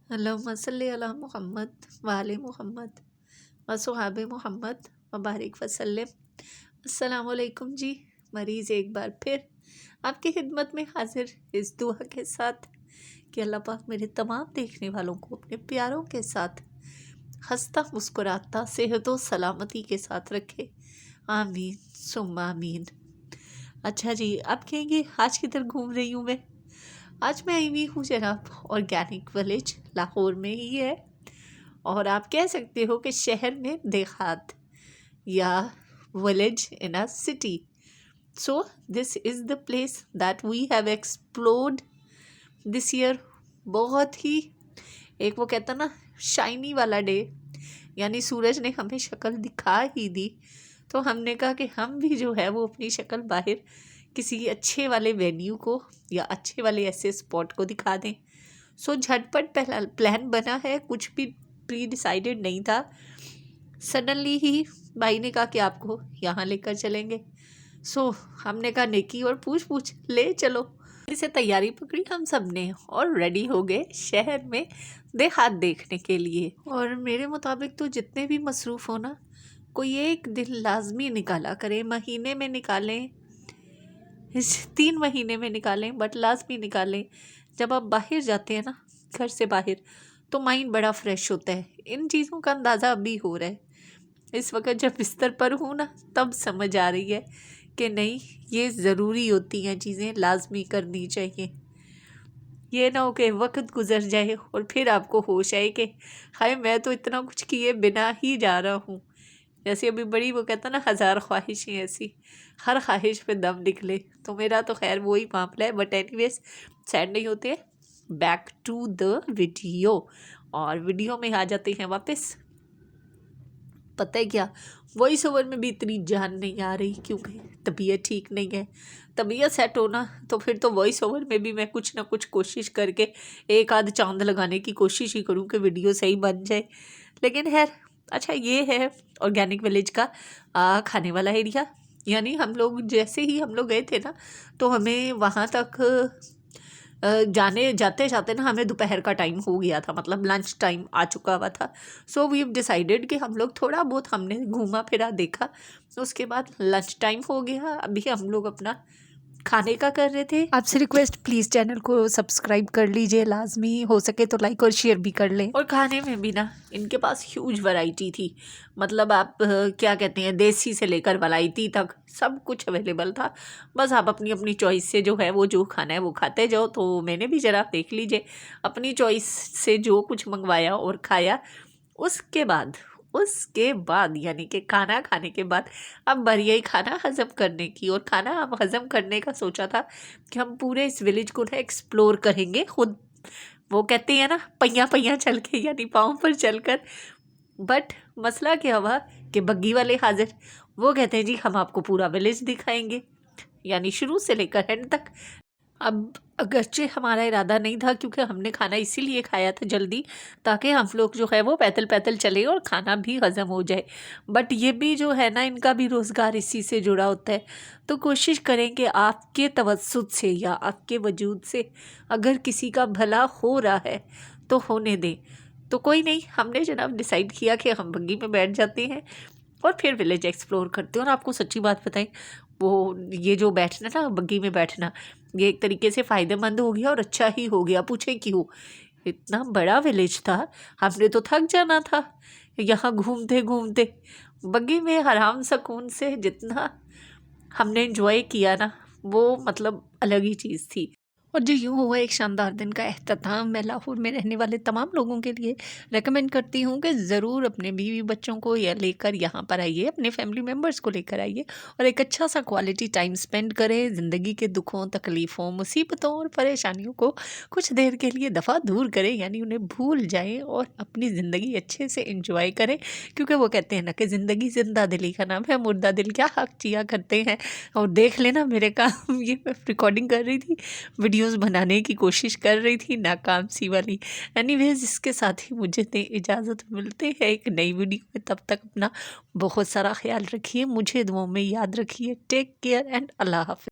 अल्लाहुम्मा सल्ली अला मुहम्मद वाले मुहम्मद व सुहाबे मुहम्मद वबारिक वसल्लम। अस्सलामुअलैकुम जी। मरीज़ एक बार फिर आपकी खिदमत में हाजिर इस दुआ के साथ कि अल्लाह पाक मेरे तमाम देखने वालों को अपने प्यारों के साथ हंसता मुस्कुराता सेहत व सलामती के साथ रखे। आमीन सुम्मा आमीन। अच्छा जी, आप कहेंगे आज किधर घूम रही हूँ मैं? आज मैं आई हुई हूँ जनाब ऑर्गेनिक विलेज लाहौर में ही है, और आप कह सकते हो कि शहर में देहात या village in a city. So this is the place that we have explored this year. बहुत ही एक वो कहता ना शाइनी वाला डे, यानी सूरज ने हमें शक्ल दिखा ही दी, तो हमने कहा कि हम भी जो है वो अपनी शक्ल बाहर किसी अच्छे वाले वेन्यू को या अच्छे वाले ऐसे स्पॉट को दिखा दें। सो झटपट पहला प्लान बना है, कुछ भी प्री डिसाइडेड नहीं था। सडनली ही भाई ने कहा कि आपको यहाँ लेकर चलेंगे। सो हमने कहा नेकी और पूछ ले चलो। इसे तैयारी पकड़ी हम सब ने और रेडी हो गए शहर में देहात देखने के लिए। और मेरे मुताबिक तो जितने भी मसरूफ़ हो ना, कोई एक दिन लाजमी निकाला करें, महीने में निकालें, 3 महीने में निकालें, बट लाजमी निकालें। जब आप बाहर जाते हैं ना, घर से बाहर, तो माइंड बड़ा फ्रेश होता है। इन चीज़ों का अंदाज़ा अभी हो रहा है। इस वक्त जब बिस्तर पर हूँ ना, तब समझ आ रही है कि नहीं, ये ज़रूरी होती हैं चीज़ें, लाजमी करनी चाहिए। ये ना हो कि वक्त गुजर जाए और फिर आपको होश आए कि हाय मैं तो इतना कुछ किए बिना ही जा रहा हूँ। जैसे अभी बड़ी वो कहता ना, 1000 ख्वाहिशें ऐसी, हर ख्वाहिश पे दम निकले। तो मेरा तो खैर वही मामला है, बट एनीवेज सैड नहीं होते। बैक टू द वीडियो, और वीडियो में आ जाते हैं वापस। पता है क्या, वॉइस ओवर में भी इतनी जान नहीं आ रही क्योंकि तबीयत ठीक नहीं है। तबीयत सेट होना तो फिर तो वॉइस ओवर में भी मैं कुछ ना कुछ कोशिश करके एक आध चांद लगाने की कोशिश ही करूँ कि वीडियो सही बन जाए। लेकिन खैर अच्छा, ये है ऑर्गेनिक विलेज का खाने वाला एरिया। यानी हम लोग जैसे ही हम लोग गए थे ना, तो हमें वहाँ तक जाते जाते ना हमें दोपहर का टाइम हो गया था, मतलब लंच टाइम आ चुका हुआ था। सो वी डिसाइडेड कि हम लोग थोड़ा बहुत हमने घूमा फिरा देखा, उसके बाद लंच टाइम हो गया। अभी हम लोग अपना खाने का कर रहे थे। आपसे रिक्वेस्ट, प्लीज़ चैनल को सब्सक्राइब कर लीजिए, लाजमी हो सके तो लाइक और शेयर भी कर लें। और खाने में भी ना इनके पास ह्यूज वैरायटी थी, मतलब आप क्या कहते हैं, देसी से लेकर वलायती तक सब कुछ अवेलेबल था। बस आप अपनी अपनी चॉइस से जो है वो जो खाना है वो खाते जाओ। तो मैंने भी ज़रा देख लीजिए अपनी चॉइस से जो कुछ मंगवाया और खाया। उसके बाद यानी कि खाना खाने के बाद अब बारी आई खाना हज़म करने की। और खाना हम हज़म करने का सोचा था कि हम पूरे इस विलेज को ना एक्सप्लोर करेंगे खुद, वो कहते हैं ना पहिया पहिया चल के, यानी पाँव पर चलकर। बट मसला क्या हुआ कि बग्गी वाले हाजिर, वो कहते हैं जी हम आपको पूरा विलेज दिखाएंगे, यानी शुरू से लेकर एंड तक। अब अगरचे हमारा इरादा नहीं था, क्योंकि हमने खाना इसीलिए खाया था जल्दी, ताकि हम लोग जो है वो पैदल पैदल चले और खाना भी हज़म हो जाए। बट ये भी जो है ना, इनका भी रोज़गार इसी से जुड़ा होता है। तो कोशिश करें कि आपके तवज्जुद से या आपके वजूद से अगर किसी का भला हो रहा है तो होने दें। तो कोई नहीं, हमने जनाब डिसाइड किया कि हम बग्गी में बैठ जाते हैं और फिर विलेज एक्सप्लोर करते हैं। और आपको सच्ची बात बताएं, वो ये जो बैठना ना, बग्गी में बैठना, ये एक तरीके से फ़ायदेमंद हो गया और अच्छा ही हो गया। पूछे क्यों, इतना बड़ा विलेज था, हमने तो थक जाना था यहाँ घूमते घूमते। बग्गी में आराम सुकून से जितना हमने एंजॉय किया ना, वो मतलब अलग ही चीज़ थी। और जो यूँ हुआ एक शानदार दिन का एहतमाम, मैं लाहौर में रहने वाले तमाम लोगों के लिए रेकमेंड करती हूँ कि ज़रूर अपने बीवी बच्चों को या लेकर यहाँ पर आइए, अपने फैमिली मेम्बर्स को लेकर आइए और एक अच्छा सा क्वालिटी टाइम स्पेंड करें। ज़िंदगी के दुखों, तकलीफ़ों, मुसीबतों और परेशानियों को कुछ देर के लिए दफ़ा दूर करें, यानी उन्हें भूल जाएँ और अपनी ज़िंदगी अच्छे से इंजॉय करें। क्योंकि वो कहते हैं ना कि ज़िंदगी जिंदा दिली का नाम है, मुर्दा दिल क्या हक जिया करते हैं। और देख लेना मेरे काम, ये मैं रिकॉर्डिंग कर रही थी, वीडियोस बनाने की कोशिश कर रही थी, नाकाम सी वाली। एनीवेज इसके साथ ही मुझे दे इजाज़त, मिलते हैं एक नई वीडियो में। तब तक अपना बहुत सारा ख्याल रखिए, मुझे दुआओं में याद रखिए। टेक केयर एंड अल्लाह हाफ़िज़।